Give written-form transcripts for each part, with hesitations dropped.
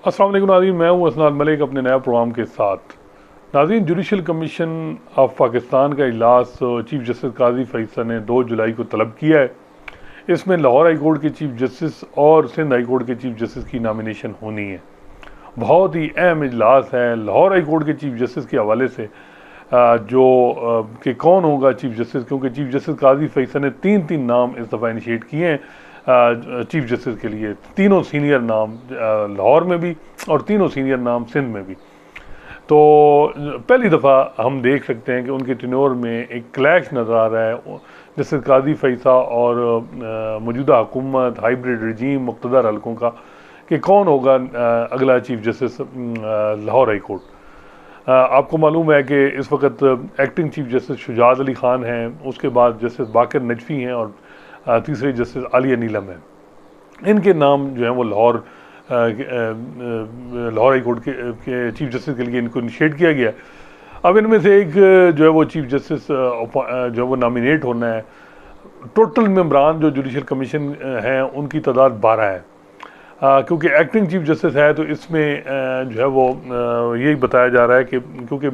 अस्सलाम वालेकुम नाज़रीन, मैं हूँ असनाद मलिक अपने नए प्रोग्राम के साथ। नाज़रीन, जुडिशल कमीशन ऑफ पाकिस्तान का इजलास चीफ जस्टिस काजी फैसल ने 2 जुलाई को तलब किया है। इसमें लाहौर हाई कोर्ट के चीफ जस्टिस और सिंध हाई कोर्ट के चीफ जस्टिस की नामिनेशन होनी है। बहुत ही अहम इजलास है लाहौर हाई कोर्ट के चीफ जस्टिस के हवाले से, कि कौन होगा चीफ जस्टिस, क्योंकि चीफ जस्टिस काजी फैसल ने 3 नाम इस दफ़ा इनिशिएट किए हैं चीफ जस्टिस के लिए। तीनों सीनियर नाम लाहौर में भी और तीनों सीनियर नाम सिंध में भी। तो पहली दफ़ा हम देख सकते हैं कि उनके टेन्योर में एक क्लैश नज़र आ रहा है जस्टिस काजी फैसल और मौजूदा हुकूमत, हाइब्रिड रजीम, मुक़्तदर हलकों का, कि कौन होगा अगला chief justice Lahore high court. आपको मालूम है कि इस वक्त acting chief justice Shujaat Ali Khan हैं, उसके बाद जस्टिस बाकर नजफ़ी हैं और तीसरे जस्टिस आलिया नीलम हैं। इनके नाम जो हैं वो लाहौर हाई कोर्ट के चीफ जस्टिस के लिए इनको इनिशिएट किया गया। अब इनमें से एक जो है वो चीफ जस्टिस जो है वो नॉमिनेट होना है। टोटल मेंबरान जो जुडिशल कमीशन हैं उनकी तादाद 12 है। क्योंकि एक्टिंग चीफ जस्टिस है तो इसमें जो है वो यही बताया जा रहा है कि क्योंकि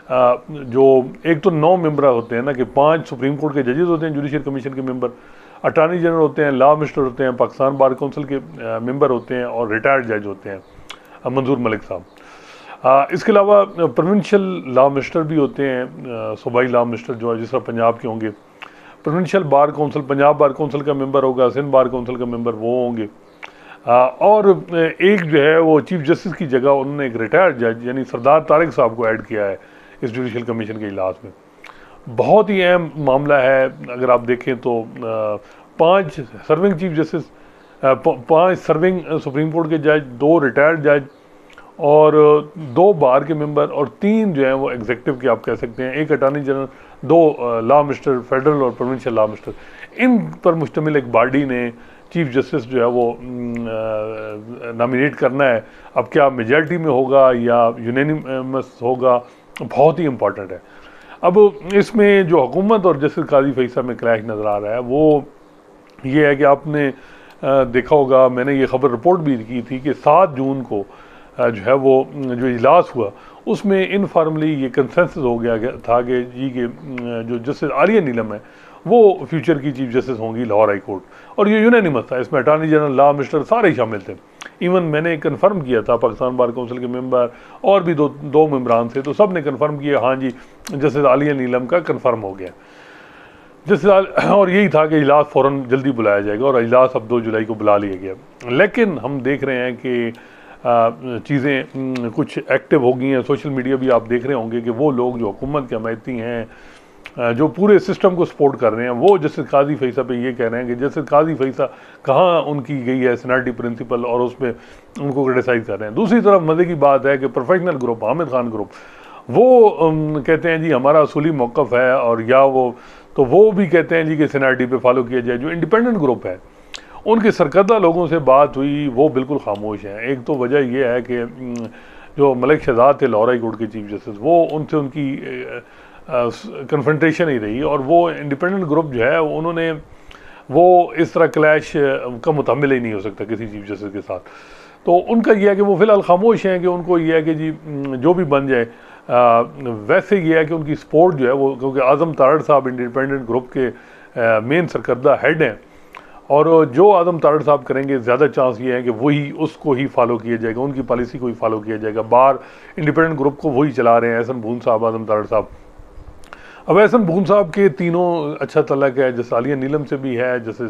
जो एक तो 9 मेंबर होते हैं ना, कि 5 सुप्रीम कोर्ट के जजेस होते हैं जुडिशल कमीशन के मेंबर, अटॉर्नी जनरल होते हैं, लॉ मिनिस्टर होते हैं, पाकिस्तान बार काउंसिल के मेंबर होते हैं और रिटायर्ड जज होते हैं मंजूर मलिक साहब। इसके अलावा प्रोविंशियल लॉ मिनिस्टर भी होते हैं, सूबाई लॉ मिनिस्टर जो है जिस तरह पंजाब के होंगे। Provincial bar council, Punjab bar council का मेंबर होगा, सिंध बार काउंसिल का मेंबर वो होंगे। और एक जो है वो चीफ जस्टिस की जगह उन्होंने एक रिटायर्ड जज यानी सरदार तारिक साहब को ऐड किया है इस जुडिशल कमीशन के इजलास में। बहुत ही अहम मामला है। अगर आप देखें तो 5 serving chief justice, 5 serving supreme court के जज, 2 रिटायर्ड जज और 2 बार के मेंबर और 3 जो हैं वो एग्जीक्यूटिव के आप कह सकते हैं, 1 attorney general, 2 law minister federal और प्रोविंशियल लॉ मिनिस्टर। इन पर मुश्तमिल एक बॉडी ने चीफ जस्टिस जो है वो नॉमिनेट करना है। अब क्या मेजॉरिटी में होगा या यूनानिमस होगा, बहुत ही इम्पॉर्टेंट है। अब इसमें जो हुकूमत और जस्टिस काजी फैसल में क्लैश नज़र आ रहा है वो ये है कि आपने देखा होगा, मैंने ये खबर रिपोर्ट भी की थी कि 7 जून को जो है वो जो इजलास हुआ उसमें इनफॉर्मली ये कंसेंसस हो गया था कि जी के जो जस्टिस आलिया नीलम है वो फ्यूचर की चीफ जस्टिस होंगी लाहौर हाई कोर्ट, और ये यूनानिमस था। इसमें अटॉर्नी जनरल, लॉ मिनिस्टर सारे शामिल थे। इवन मैंने कंफर्म किया था, पाकिस्तान बार काउंसिल के मेंबर और भी दो मेंबरान थे, तो सब ने कंफर्म किया हाँ जी जस्टिस आलिया नीलम का कंफर्म हो गया जस्टिस। और यही था कि इजलास फ़ौरन जल्दी बुलाया जाएगा और इजलास अब 2 जुलाई को बुला लिया गया। लेकिन हम देख रहे हैं कि चीज़ें कुछ एक्टिव हो गई हैं। सोशल मीडिया भी आप देख रहे होंगे कि वो लोग जो हुकूमत के हमायती हैं, जो पूरे सिस्टम को सपोर्ट कर रहे हैं, वो जस्टिस काजी फैसल पे ये कह रहे हैं कि जस्टिस काजी फैसल कहाँ उनकी गई है सीनियरिटी प्रिंसिपल, और उसमें उनको क्रिटिसाइज़ कर रहे हैं। दूसरी तरफ मज़े की बात है कि professional group, Hamid Khan group, वो कहते हैं जी हमारा असूली मौक़िफ़ है, और या वो भी कहते हैं जी कि सीनियरिटी पे फॉलो किया जाए। जो इंडिपेंडेंट ग्रुप है उनके सरकर्दा लोगों से बात हुई, वो बिल्कुल खामोश हैं। एक तो वजह यह है कि जो मलिक शहजाद थे लाहौर हाई कोर्ट के चीफ जस्टिस, वो उनसे उनकी कन्फ्रंटेशन ही रही, और वो इंडिपेंडेंट ग्रुप जो है उन्होंने वो इस तरह क्लैश का मुतहम्मिल ही नहीं हो सकता किसी चीफ जस्टिस के साथ। तो उनका यह है कि वो फ़िलहाल खामोश हैं, कि उनको यह है कि जी जो भी बन जाए। वैसे ये है कि उनकी सपोर्ट जो है वो, क्योंकि आज़म तारड़ साहब इंडिपेंडेंट ग्रुप के मेन सरकर्दा हेड हैं, और जो आज़म तारड़ साहब करेंगे ज़्यादा चांस ये है कि वही उसको ही फॉलो किया जाएगा, उनकी पॉलिसी को ही फॉलो किया जाएगा। बार इंडिपेंडेंट ग्रुप को वही चला रहे हैं, एहसन बून साहब, आज़म तारड़ साहब। अब एहसन बून साहब के तीनों अच्छा तलक है, जैसे आलिया नीलम से भी है, जैसे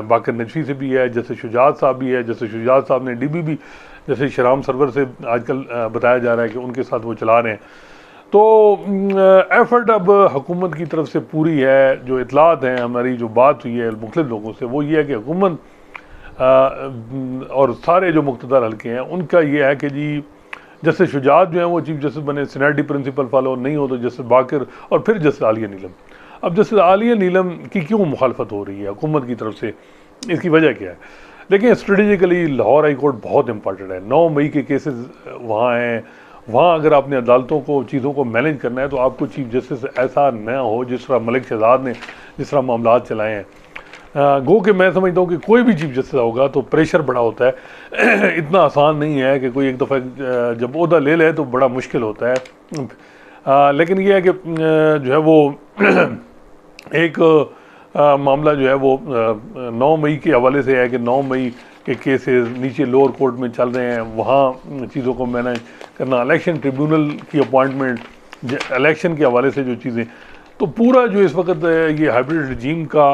बाकर नजफी से भी है, जैसे शुजात साहब भी है। जैसे शुजात साहब ने डीबी भी जैसे शराम सरवर से आजकल बताया जा रहा है कि उनके साथ वो चला रहे हैं। तो एफर्ट अब हुकूमत की तरफ से पूरी है। जो इतलात हैं, हमारी जो बात हुई है मुख्तलिफ लोगों से, वो ये है कि हुकूमत और सारे जो मुक़्तदर हल्के हैं उनका ये है कि जी जस्टिस शुजात जो हैं वो चीफ जस्टिस बने, सीनियरिटी प्रिंसिपल फॉलो नहीं हो तो जस्टिस बाकर और फिर जस्टिस आलिया नीलम। अब जस्टिस आलिया नीलम की क्यों मुखालफत हो रही है हुकूमत की तरफ से, इसकी वजह क्या है? लेकिन स्ट्रेटेजिकली लाहौर हाई कोर्ट बहुत इंपॉर्टेंट है। 9 मई के केसेस वहाँ हैं। वहाँ अगर आपने अदालतों को, चीज़ों को मैनेज करना है तो आपको चीफ जस्टिस ऐसा न हो जिस तरह मलिक शहजाद ने जिस तरह मामलात चलाए हैं। गो कि मैं समझता हूँ कि कोई भी चीफ जस्टिस होगा तो प्रेशर बड़ा होता है इतना आसान नहीं है कि कोई एक दफ़ा जब ओहदा ले ले तो बड़ा मुश्किल होता है। लेकिन ये है कि जो है वो एक मामला जो है वो 9 मई के हवाले से है कि 9 मई के केसेस नीचे लोअर कोर्ट में चल रहे हैं, वहाँ चीज़ों को मैनेज करना, इलेक्शन ट्रिब्यूनल की अपॉइंटमेंट, इलेक्शन के हवाले से जो चीज़ें, तो पूरा जो इस वक्त ये हाइब्रिड रिजीम का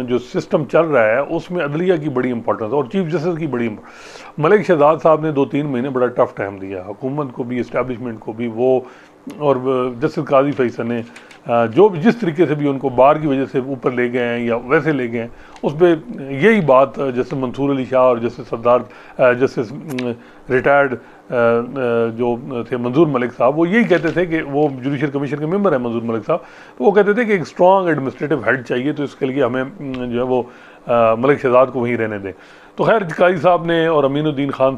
जो सिस्टम चल रहा है उसमें अदलिया की बड़ी इंपॉर्टेंस और चीफ जस्टिस की बड़ी मलिक शहजाद साहब ने 2-3 महीने बड़ा टफ टाइम दिया हुकूमत को भी, इस्टेब्लिशमेंट को भी, वो और जस्टिस काजी फैसल ने जो भी जिस तरीके से भी उनको बार की वजह से ऊपर ले गए हैं या वैसे ले गए हैं, उस पर यही बात जस्टिस मंसूर अली शाह और जस्टिस सरदार जस्टिस रिटायर्ड जो थे मंजूर मलिक साहब, वो यही कहते थे कि वो जुडिशल कमीशन के मेंबर हैं मंजूर मलिक साहब, तो वो कहते थे कि एक स्ट्रॉन्ग एडमिनिस्ट्रेटिव हेड चाहिए, तो इसके लिए हमें जो है वो मलिक शहजाद को वहीं रहने दें। तो खैर काजी साहब ने और अमीनुद्दीन खान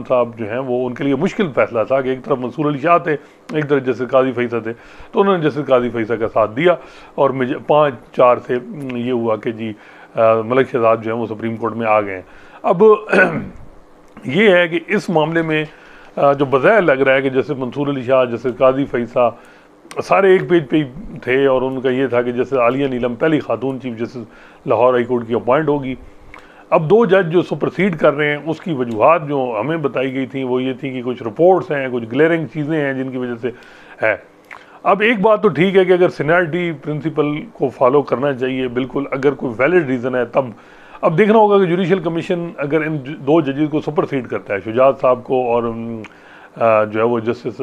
साहब जो हैं वो उनके लिए मुश्किल फैसला था कि एक तरफ मंसूर अली शाह थे, एक तरफ जस्टिस काजी फैसल थे, तो उन्होंने जस्टिस काजी फैसल का साथ दिया और 5-4 से ये हुआ कि जी मलिक शहजाद जो हैं वो सुप्रीम कोर्ट में आ गए हैं। अब ये है कि इस मामले में जो बज़ाहिर लग रहा है कि जैसे मंसूर अली शाह, जैसे काजी फैसा सारे एक पेज पे थे और उनका ये था कि जैसे आलिया नीलम पहली खातून chief justice Lahore high court की अपॉइंट होगी। अब 2 जज जो सुपरसीड कर रहे हैं उसकी वजूहात जो हमें बताई गई थी वो ये थी कि कुछ रिपोर्ट्स हैं, कुछ ग्लेयरिंग चीज़ें हैं जिनकी वजह से है। अब एक बात तो ठीक है कि अगर सीनियरिटी प्रिंसिपल को फॉलो करना चाहिए बिल्कुल, अगर कोई वैलिड रीज़न है तब। अब देखना होगा कि जुडिशल कमीशन अगर इन 2 जजेस को सुपरसीड करता है, शुजात साहब को और जो है वो जस्टिस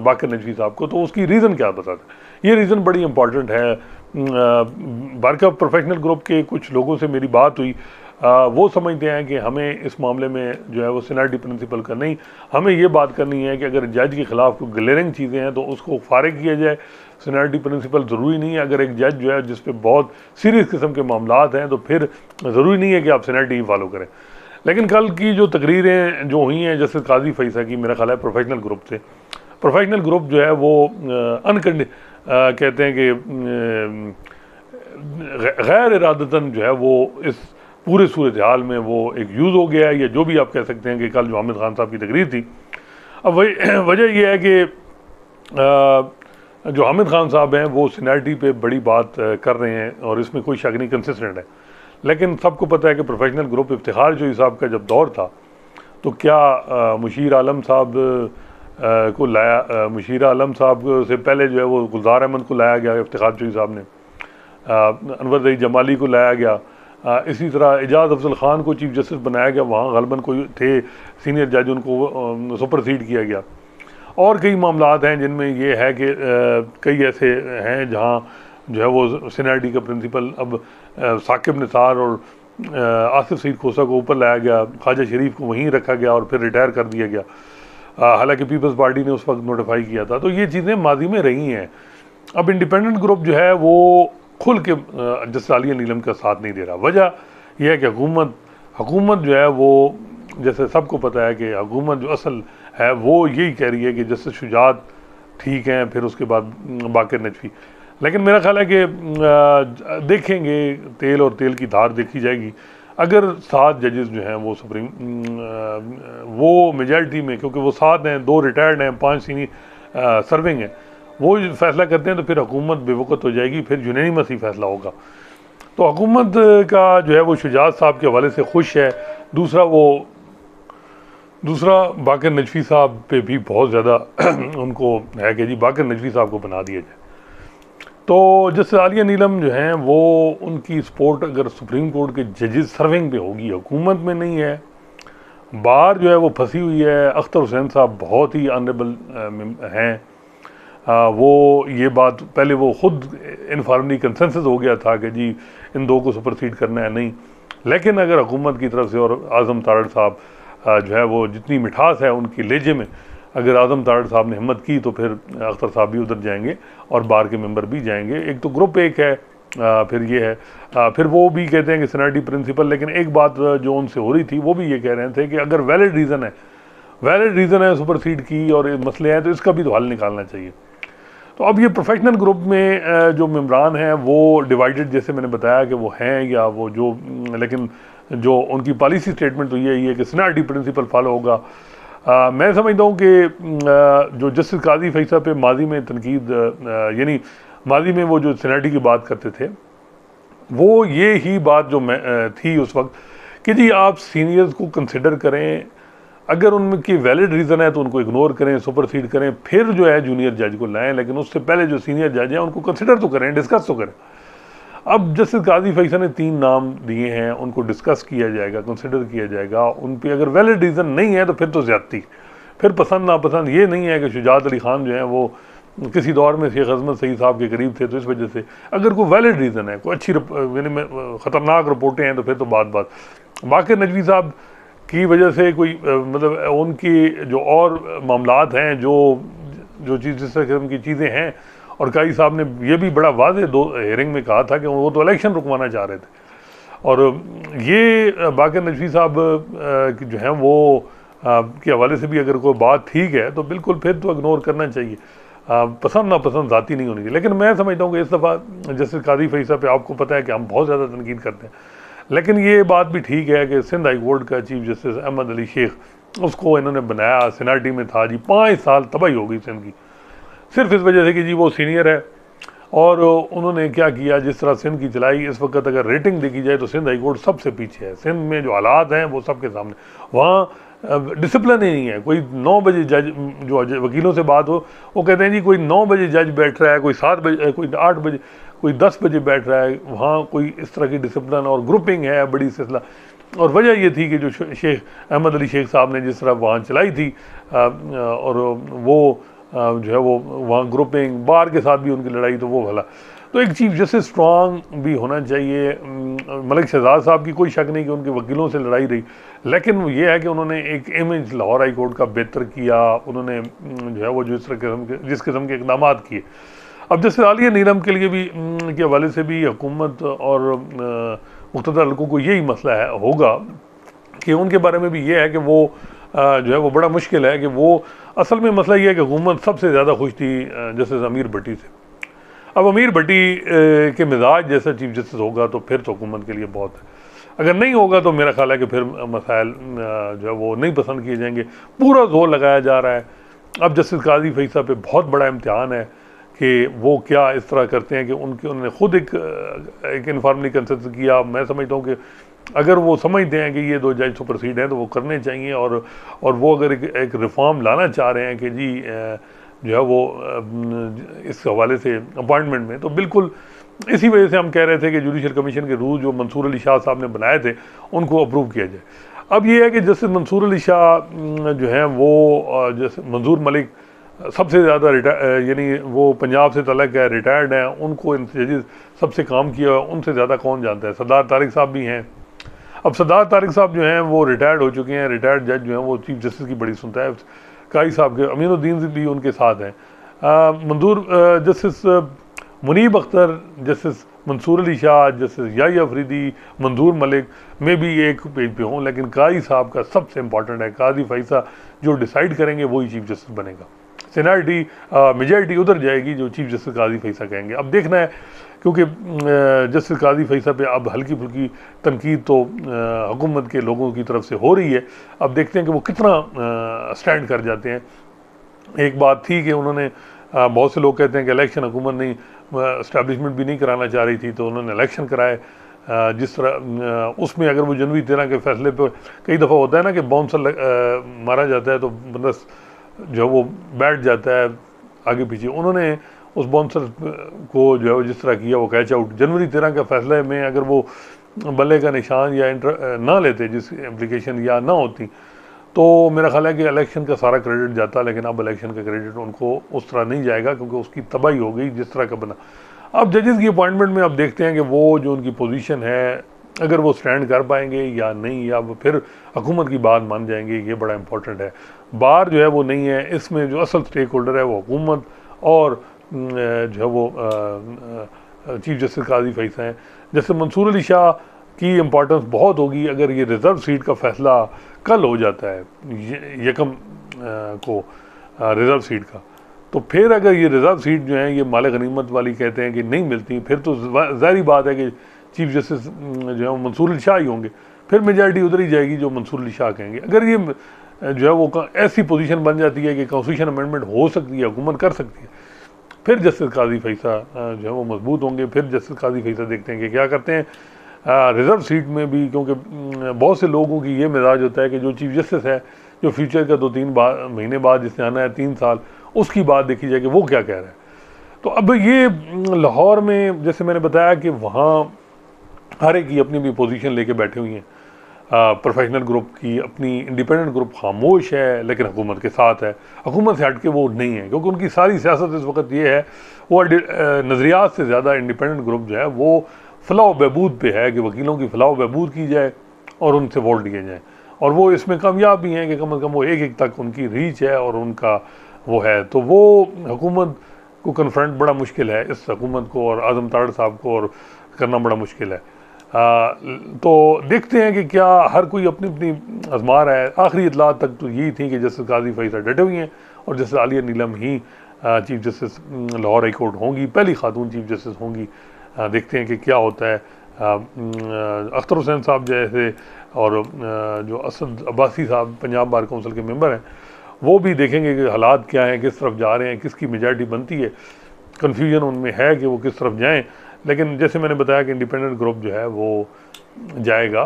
बाकर नजवी साहब को, तो उसकी रीज़न क्या बताता है। ये रीज़न बड़ी इंपॉर्टेंट है। बारका प्रोफेशनल ग्रुप के कुछ लोगों से मेरी बात हुई, वो समझते हैं कि हमें इस मामले में जो है वो सीनियरिटी प्रिंसिपल का नहीं, हमें ये बात करनी है कि अगर जज के ख़िलाफ़ कोई ग्लेयरिंग चीज़ें हैं तो उसको फारिग किया जाए। सीनियरिटी प्रिंसिपल ज़रूरी नहीं है, अगर एक जज जो है जिस पे बहुत सीरियस किस्म के मामलात हैं तो फिर ज़रूरी नहीं है कि आप सीनियरिटी फॉलो करें। लेकिन कल की जो तकरीरें जो हुई हैं जैसे काजी फैसा की, मेरा ख्याल है प्रोफेशनल ग्रुप से, प्रोफेशनल ग्रुप जो है वो कहते हैं कि गैर इरादतन जो है वो इस पूरे सूरत हाल में वो एक यूज़ हो गया है, या जो भी आप कह सकते हैं कि कल जो हामिद खान साहब की तकरीर थी। अब वजह यह है कि जो हामिद खान साहब हैं वो सीनियरिटी पे बड़ी बात कर रहे हैं और इसमें कोई शक नहीं, कंसिस्टेंट है। लेकिन सबको पता है कि प्रोफेशनल ग्रुप इफ्तिखार जोई साहब का जब दौर था तो क्या मुशीर आलम साहब को लाया, मुशीर आलम साहब से पहले जो है वो गुलजार अहमद को लाया गया, इफ्तिखार जोई साहब ने अनवर ज़ई जमाली को लाया गया, इसी तरह एजाज़ अफजल ख़ान को चीफ जस्टिस बनाया गया, वहाँ गलबन कोई थे सीनियर जज, उनको सुपरसीड किया गया। और कई मामलात हैं जिनमें ये है कि कई ऐसे हैं जहाँ जो है वो सीनियरिटी का प्रिंसिपल अब साकिब निसार और आसिफ सईद खोसा को ऊपर लाया गया, ख्वाजा शरीफ को वहीं रखा गया और फिर रिटायर कर दिया गया, हालांकि पीपल्स पार्टी ने उस वक्त नोटिफाई किया था। तो ये चीज़ें माजी में रही हैं। अब इंडिपेंडेंट ग्रुप जो है वो खुल के जस्टिस आलिया नीलम का साथ नहीं दे रहा। वजह यह है कि हुकूमत जो है वो, जैसे सबको पता है कि हुकूमत जो असल है वो यही कह रही है कि जस्टिस शुजात ठीक हैं, फिर उसके बाद बाकर नजवी। लेकिन मेरा ख्याल है कि देखेंगे, तेल और तेल की धार देखी जाएगी। अगर 7 जजेस जो हैं वो सुप्रीम वो मेजॉरिटी में, क्योंकि वो 7 हैं, 2 रिटायर्ड हैं, 5 सीनियर सर्विंग हैं, वो फैसला करते हैं तो फिर हुकूमत बेवकूफ़ हो जाएगी, फिर यूनानिमस ही फैसला होगा। तो हुकूमत का जो है वो शुजात साहब के हवाले से खुश है। दूसरा बाकर नजवी साहब पे भी बहुत ज़्यादा उनको है कि जी बाकर नजवी साहब को बना दिया जाए। तो जस्टिस आलिया नीलम जो हैं वो, उनकी सपोर्ट अगर सुप्रीम कोर्ट के जजेस सर्विंग पे होगी, हुकूमत में नहीं है, बाहर जो है वो फंसी हुई है। अख्तर हुसैन साहब बहुत ही ऑनरेबल हैं, वो ये बात पहले वो ख़ुद इनफॉर्मली कंसेंसस हो गया था कि जी इन 2 को सुपरसीड करना है, नहीं। लेकिन अगर हुकूमत की तरफ से और आज़म तारड़ साहब जो है वो, जितनी मिठास है उनकी लहजे में, अगर आज़म तारड़ साहब ने हिम्मत की तो फिर अख्तर साहब भी उधर जाएंगे और बार के मेंबर भी जाएंगे। एक तो ग्रुप एक है, फिर ये है, फिर वो भी कहते हैं कि सीनियरिटी प्रिंसिपल। लेकिन एक बात जो उनसे हो रही थी वो भी ये कह रहे थे कि अगर वैलिड रीज़न है सुपरसीड की और मसले हैं तो इसका भी तो हल निकालना चाहिए। तो अब ये प्रोफेशनल ग्रुप में जो मेम्बरान हैं वो डिवाइडेड, जैसे मैंने बताया कि वो हैं या वो जो, लेकिन जो उनकी पॉलिसी स्टेटमेंट तो यही है कि सीनियरिटी प्रिंसिपल फॉलो होगा। मैं समझता हूँ कि जो जस्टिस काजी फैसल पे माजी में तनकीद, यानी माजी में वो जो सीनियरिटी की बात करते थे, वो ये ही बात जो मैं थी उस वक्त कि जी आप सीनियर्स को कंसिडर करें, अगर उनकी वैलिड रीज़न है तो उनको इग्नोर करें, सुपरसीड करें, फिर जो है जूनियर जज को लाएं, लेकिन उससे पहले जो सीनियर जज हैं उनको कंसिडर तो करें, डिस्कस तो करें। अब जस्टिस काजी फैसल ने 3 नाम दिए हैं, उनको डिस्कस किया जाएगा, कंसिडर किया जाएगा, उन पर अगर वैलिड रीज़न नहीं है तो फिर तो ज़्यादती, फिर पसंद नापसंद ये नहीं है कि शुजात अली खान जो है वो किसी दौर में शेख अजमत सईद साहब के करीब थे तो इस वजह से, अगर कोई वैलिड रीज़न है, कोई अच्छी यानी ख़तरनाक रिपोर्टें हैं तो फिर तो बात बाक़िर नजवी साहब की वजह से कोई मतलब उनकी जो और मामलात हैं, जो चीज़ जिस तरह की चीज़ें हैं, और काई साहब ने ये भी बड़ा वाज़ेह 2 हेयरिंग में कहा था कि वो तो इलेक्शन रुकवाना चाह रहे थे, और ये बाक़िर नजवी साहब जो हैं वो के हवाले से भी अगर कोई बात ठीक है तो बिल्कुल फिर तो इग्नोर करना चाहिए, पसंद नापसंद ज़ाती नहीं होनी चाहिए। लेकिन मैं समझता हूँ कि इस दफ़ा जस्टिस काजी फैसल पे आपको पता है कि हम बहुत ज़्यादा तनकीद करते हैं, लेकिन ये बात भी ठीक है कि सिंध हाई कोर्ट का चीफ जस्टिस अहमद अली शेख, उसको इन्होंने बनाया, सीनियरिटी में था जी, 5 साल तबाही हो गई सिंध की, सिर्फ इस वजह से कि जी वो सीनियर है। और उन्होंने क्या किया, जिस तरह सिंध की चलाई, इस वक्त अगर रेटिंग देखी जाए तो सिंध हाई कोर्ट सबसे पीछे है। सिंध में जो हालात हैं वो सबके सामने, वहाँ डिसिप्लिन ही नहीं है। कोई 9 बजे जज, जो वकीलों से बात हो, वो कहते हैं जी कोई 9 बजे जज बैठ रहा है, कोई 7 बजे, कोई 8 बजे, कोई 10 बजे बैठ रहा है, वहाँ कोई इस तरह की डिसिप्लिन और ग्रुपिंग है बड़ी सिलसिला। और वजह ये थी कि जो शेख अहमद अली शेख साहब ने जिस तरह वहाँ चलाई थी, और वो जो है वो वहाँ ग्रुपिंग, बार के साथ भी उनकी लड़ाई, तो वो भला। तो एक चीफ जस्टिस स्ट्रॉन्ग भी होना चाहिए। मलिक शहजाद साहब की कोई शक नहीं कि उनके वकीलों से लड़ाई रही, लेकिन ये है कि उन्होंने एक इमेज लाहौर हाई कोर्ट का बेहतर किया, उन्होंने जो है वो जिस किस्म के इकदाम किए। अब जैसे आलिया नीलम के लिए भी के हवाले से भी हुकूमत और मुख्तदर हल्कों को यही मसला है होगा कि उनके बारे में भी ये है कि वो जो है वो बड़ा मुश्किल है कि वो, असल में मसला ये है कि हुकूमत सबसे ज़्यादा खुश थी जस्टिस अमीर भट्टी से। अब अमीर भट्टी के मिजाज जैसा चीफ जस्टिस होगा तो फिर तो हुकूमत के लिए बहुत है, अगर नहीं होगा तो मेरा ख्याल है कि फिर मसाइल जो है वो नहीं पसंद किए जाएंगे। पूरा जोर लगाया जा रहा है। अब जस्टिस काजी फैसल पे बहुत बड़ा इम्तिहान है कि वो क्या इस तरह करते हैं कि उन्होंने खुद एक इनफॉर्मली कंसिडर किया। मैं समझता हूँ कि अगर वो समझते हैं कि ये 2 जज सुपरसीड हैं तो वो करने चाहिए, और वो अगर एक रिफॉर्म लाना चाह रहे हैं कि जी जो है वो इस हवाले से अपॉइंटमेंट में, तो बिल्कुल इसी वजह से हम कह रहे थे कि जुडिशल कमीशन के रूल जो मंसूर अली शाह साहब ने बनाए थे उनको अप्रूव किया जाए। अब ये है कि जैसे मंसूर अली शाह जो हैं वो, जैसे मंजूर मलिक सबसे ज़्यादा यानी वो पंजाब से तलक है, रिटायर्ड हैं, उनको इन जजेस सबसे काम किया, उनसे ज़्यादा कौन जानता है। सरदार तारिक साहब भी हैं। अब सरदार तारिक साहब जो हैं वो रिटायर्ड हो चुके हैं, रिटायर्ड जज जो हैं वो चीफ जस्टिस की बड़ी सुनता है। काई साहब के अमीनुद्दीन भी उनके साथ हैं। Manzoor justice Munib Akhtar, justice Mansoor Ali Shah, justice Yahya Afridi, मंजूर मलिक में भी एक पेज पे हों, लेकिन काजी साहब का सबसे इंपॉर्टेंट है। काजी फैसल जो डिसाइड करेंगे वही चीफ जस्टिस बनेगा। सीनियरिटी मेजॉरिटी उधर जाएगी जो चीफ जस्टिस काजी फैसल कहेंगे। अब देखना है, क्योंकि जस्टिस काजी फैसल पे अब हल्की फुल्की तनकीद तो हुकूमत के लोगों की तरफ से हो रही है। अब देखते हैं कि वो कितना स्टैंड कर जाते हैं। एक बात थी कि उन्होंने, बहुत से लोग कहते हैं कि इलेक्शन हुकूमत नहीं, इस्टेब्लिशमेंट भी नहीं कराना चाह रही थी तो उन्होंने इलेक्शन कराए। जिस तरह उसमें अगर वो जनवरी 13 के फैसले पर कई दफ़ा होता है ना कि बाउंसर मारा जाता है तो बंदा जो वो बैठ जाता है आगे पीछे, उन्होंने उस बाउंसर को जो है जिस तरह किया वो कैच आउट। जनवरी 13 के फैसले में अगर वो बल्ले का निशान या ना लेते, जिस एप्लीकेशन या ना होती, तो मेरा ख्याल है कि इलेक्शन का सारा क्रेडिट जाता। लेकिन अब इलेक्शन का क्रेडिट उनको उस तरह नहीं जाएगा क्योंकि उसकी तबाही हो गई जिस तरह का बना। अब जजेस की अपॉइंटमेंट में अब देखते हैं कि वो जो उनकी पोजीशन है, अगर वो स्टैंड कर पाएंगे या नहीं, या वो फिर हुकूमत की बात मान जाएंगे, ये बड़ा इंपॉर्टेंट है। बार जो है वो नहीं है, इसमें जो असल स्टेक होल्डर है वो हुकूमत और जो है वो चीफ जस्टिस काजी फैसल हैं। जैसे मंसूर अली शाह की इम्पोर्टेंस बहुत होगी अगर ये रिज़र्व सीट का फैसला कल हो जाता है, यकम को रिज़र्व सीट का, तो फिर अगर ये रिजर्व सीट जो है ये माल गनीमत वाली कहते हैं कि नहीं मिलती, फिर तो ज़ाहिर बात है कि चीफ जस्टिस जो है वो मंसूर अली शाह ही होंगे, फिर मेजॉरिटी उधर ही जाएगी जो मंसूर अली शाह कहेंगे। अगर ये जो है वो ऐसी पोजीशन बन जाती है कि कॉन्स्टिट्यूशन अमेंडमेंट हो सकती है, हुकूमत कर सकती है, फिर जस्टिस काजी फैसा जो है वो मजबूत होंगे। फिर जस्टिस काजी फैसा देखते हैं कि क्या करते हैं रिज़र्व सीट में भी, क्योंकि बहुत से लोगों की ये मिजाज होता है कि जो चीफ जस्टिस है जो फ्यूचर का 2-3 महीने बाद जिसने आना है 3 साल, उसकी बात देखी जाए कि वो क्या कह रहा है। तो अब ये लाहौर में जैसे मैंने बताया कि वहाँ हर एक की अपनी अपनी पोजीशन लेके बैठे हुई हैं। प्रोफेशनल ग्रुप की अपनी, इंडिपेंडेंट ग्रुप खामोश है लेकिन हुकूमत के साथ है, हुकूमत से हट के वो नहीं है, क्योंकि उनकी सारी सियासत इस वक्त ये है, वो नज़रियात से ज़्यादा इंडिपेंडेंट ग्रुप जो है वो फलाह बहबूद पे है कि वकीलों की फलाह बहबूद की जाए और उनसे वोट लिए जाएँ। और वो इसमें कामयाब भी हैं कि कम अज़ कम वो एक तक उनकी रीच है और उनका वो है। तो वो हुकूमत को कन्फ्रंट बड़ा मुश्किल है, इस हुकूमत को और आज़म ताड़ साहब को और करना बड़ा मुश्किल है। तो देखते हैं कि क्या हर कोई अपनी अपनी आजमा रहा है। आखिरी इतला तक तो यही थी कि जस्टिस काजी फैसा डटे हुई हैं और जस्टिस आलिया नीलम ही chief justice Lahore high court होंगी, पहली खातून चीफ जस्टिस होंगी। देखते हैं कि क्या होता है। अख्तर हुसैन साहब जैसे और जो असद अब्बासी साहब पंजाब बार काउंसिल के मेंबर हैं, वो भी देखेंगे कि हालात क्या हैं, किस तरफ जा रहे हैं, किसकी मेजॉरिटी बनती है। कन्फ्यूजन उनमें है कि वो किस तरफ जाएं, लेकिन जैसे मैंने बताया कि इंडिपेंडेंट ग्रुप जो है वो जाएगा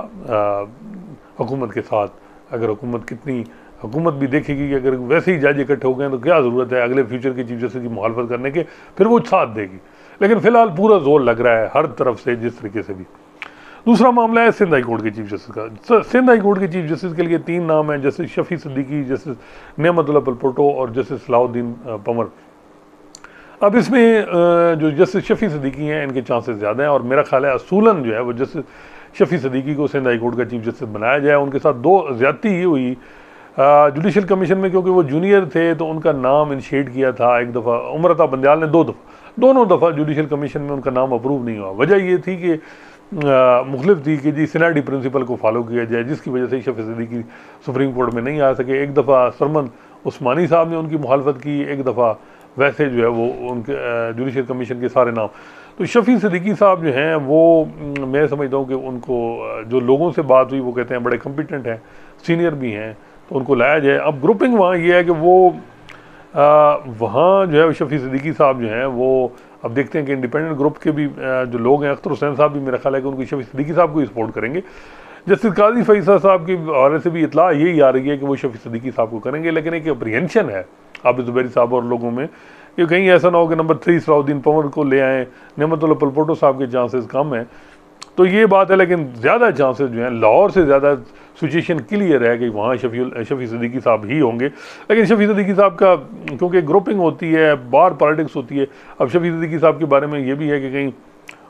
हुकूमत के साथ। अगर हुकूमत भी देखेगी कि अगर वैसे ही जज इकट्ठे हो गए तो क्या ज़रूरत है अगले फ्यूचर की चीफ जस्टिस की मुखालफत करने के, फिर वो साथ देगी। लेकिन फ़िलहाल पूरा जोर लग रहा है हर तरफ से, जिस तरीके से भी। दूसरा मामला है सिंध हाई कोर्ट के चीफ जस्टिस का। सिंध हाई कोर्ट के चीफ जस्टिस के लिए 3 नाम हैं, जस्टिस शफी सिद्दीकी, जस्टिस नेमतुल्लाह पलपोटो और जस्टिस सलाउद्दीन पंवर। अब इसमें जो जस्टिस शफी सिद्दीकी हैं इनके चांसेस ज़्यादा हैं और मेरा ख्याल है असूलन जो है वो जस्टिस शफी सिद्दीकी को सिंध हाई कोर्ट का चीफ जस्टिस बनाया जाए। उनके साथ 2 ज़्यादती ये हुई जुडिशल कमीशन में, क्योंकि वो जूनियर थे तो उनका नाम इनिशिएट किया था एक दफ़ा, उमर अता बंदयाल ने 2 दफ़ा, दोनों दफ़ा जुडिशल कमीशन में उनका नाम अप्रूव नहीं हुआ। वजह ये थी कि मुख्तलिफ थी कि जी सीनियरिटी प्रिंसिपल को फॉलो किया जाए, जिसकी वजह से शफी सिद्दीकी सुप्रीम कोर्ट में नहीं आ सके। एक दफ़ा सरमन उस्मानी साहब ने उनकी मुखालफत की, एक दफ़ा वैसे जो है वो उनके जुडिशल कमीशन के सारे नाम। तो शफी सिद्दीकी साहब जो हैं वो मैं समझता हूँ कि उनको जो लोगों से बात हुई वो कहते हैं बड़े कम्पिटेंट हैं, सीनियर भी हैं, तो उनको लाया जाए। अब ग्रुपिंग वहाँ ये है कि वो वहाँ जो है शफी सिद्दीकी साहब जो हैं वो अब देखते हैं कि इंडिपेंडेंट ग्रुप के भी जो लोग हैं, अख्तर हुसैन साहब भी मेरा ख्याल है कि उनकी शफी सिद्दीकी साहब को ही सपोर्ट करेंगे। जस्टिस काजी फैसा साहब की हवाले से भी इतला यही आ रही है कि वो शफी सिद्दीकी साहब को करेंगे, लेकिन एक अप्रीहेंशन है आबिद ज़ुबैरी साहब और लोगों में कि कहीं ऐसा ना हो कि नंबर 3 सलाउद्दीन पंवर को ले आएँ, नेमतुल्लाह पलपोटो साहब के चांसेस कम हैं। तो ये बात है, लेकिन ज़्यादा चांसेस जो हैं लाहौर से ज़्यादा सिचुएशन क्लियर है कि वहाँ शफी सिद्दीकी साहब ही होंगे। लेकिन शफी सिद्दीकी साहब का क्योंकि ग्रुपिंग होती है, बार पॉलिटिक्स होती है। अब शफी सिद्दीकी साहब के बारे में ये भी है कि कहीं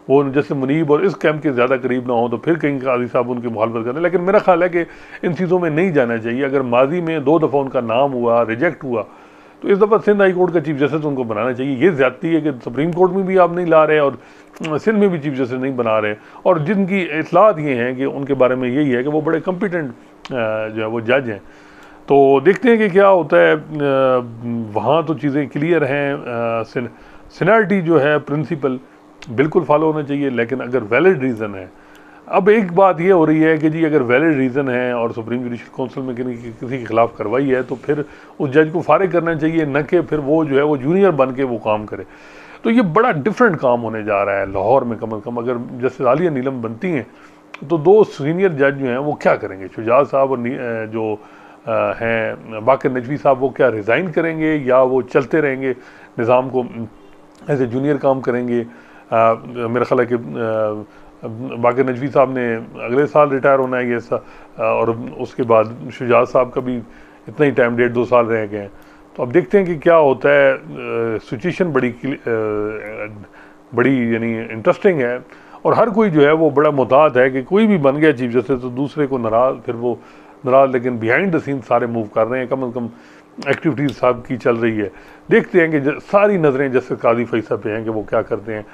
वो जैसे मुनीब और इस कैंप के ज़्यादा करीब ना हो तो फिर कहीं काजी साहब उनकी मुखालफत करें। लेकिन मेरा ख्याल है कि इन चीज़ों में नहीं जाना चाहिए। अगर माजी में 2 दफ़ा उनका नाम हुआ, रिजेक्ट हुआ, तो इस दफ़ा सिंध हाई कोर्ट का चीफ जस्टिस उनको बनाना चाहिए। ये ज़्यादती है कि सुप्रीम कोर्ट में भी आप नहीं ला रहे और सिंध में भी चीफ जस्टिस नहीं बना रहे, और जिनकी इतलात ये हैं कि उनके बारे में यही है कि वो बड़े कम्पिटेंट जो है वो जज हैं। तो देखते हैं कि क्या होता है। वहाँ तो चीज़ें क्लियर हैं। सीनियरिटी जो है प्रिंसिपल बिल्कुल फॉलो होना चाहिए, लेकिन अगर वैलिड रीज़न है। अब एक बात ये हो रही है कि जी अगर वैलिड रीज़न है और सुप्रीम जुडिशल काउंसिल में किसी के खिलाफ कार्रवाई है तो फिर उस जज को फारिग करना चाहिए, न कि फिर वो जो है वो जूनियर बन के वो काम करे। तो ये बड़ा डिफरेंट काम होने जा रहा है लाहौर में। कम अज़ कम अगर जस्टिस आलिया नीलम बनती हैं तो 2 सीनियर जज जो हैं वो क्या करेंगे? शुजात साहब और जो हैं बाकर नजवी साहब, वो क्या रिज़ाइन करेंगे या वो चलते रहेंगे निज़ाम को ऐसे जूनियर काम करेंगे? मेरा ख्याल है कि बाकर नजवी साहब ने अगले साल रिटायर होना है ये और उसके बाद शुजात साहब का भी इतना ही टाइम 1.5-2 साल रह गए हैं। तो अब देखते हैं कि क्या होता है। सिचुएशन बड़ी यानी इंटरेस्टिंग है और हर कोई जो है वो बड़ा मुताद है कि कोई भी बन गया चीफ जस्टिस तो दूसरे को नाराज़, फिर वो नाराज़, लेकिन बिहाइंड द सीन सारे मूव कर रहे हैं। कम अज़ कम एक्टिविटीज़ साहब की चल रही है। देखते हैं कि सारी नज़रें जस्टिस काजी फैसा पे हैं कि वो क्या करते हैं।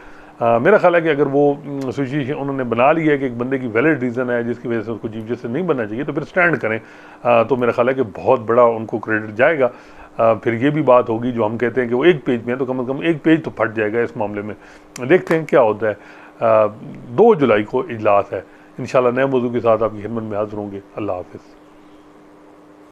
मेरा ख्याल है कि अगर वो सिचुएशन उन्होंने बना ली है कि एक बंदे की वैलिड रीज़न है जिसकी वजह से उसको चीफ जस्टिस नहीं बनना चाहिए, तो फिर स्टैंड करें। तो मेरा ख्याल है कि बहुत बड़ा उनको क्रेडिट जाएगा। फिर ये भी बात होगी जो हम कहते हैं कि वो एक पेज में है तो कम से कम एक पेज तो फट जाएगा इस मामले में। देखते हैं क्या होता है। 2 जुलाई को इजलास है, इंशाल्लाह नए मौजू के साथ आपकी खिदमत में हाजिर होंगे। अल्लाह हाफिज़।